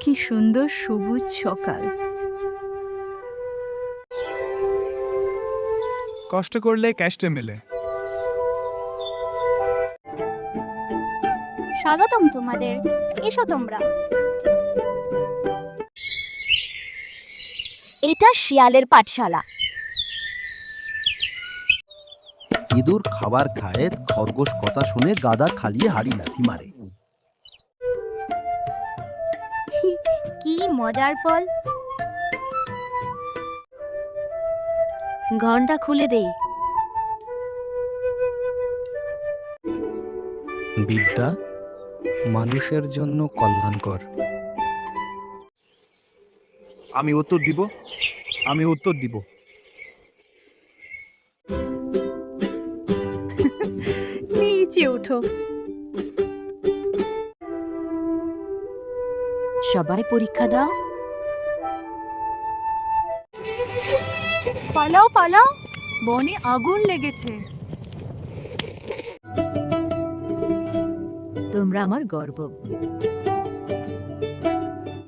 কি সুন্দর সবুজ সকাল। কষ্ট করলে ক্যাশটা মেলে। স্বাগতম তোমাদের। এসো তোমরা। এটা শিয়ালের পাঠশালা। ইঁদুর খাবার খায়, খরগোশ কথা শুনে, গাদা খালিয়ে হাড়ি লাথি মারে। কি মজার ফল। ঘন্টা খুলে দেই। বিদ্যা মানুষের জন্য কল্যাণকর। আমি উত্তর দিব, আমি উত্তর দিব। নিচে ওঠো। সবাই পরীক্ষা দাও। পালাও পালাও, বনে আগুন লেগেছে। তোমরা আমার গর্ব।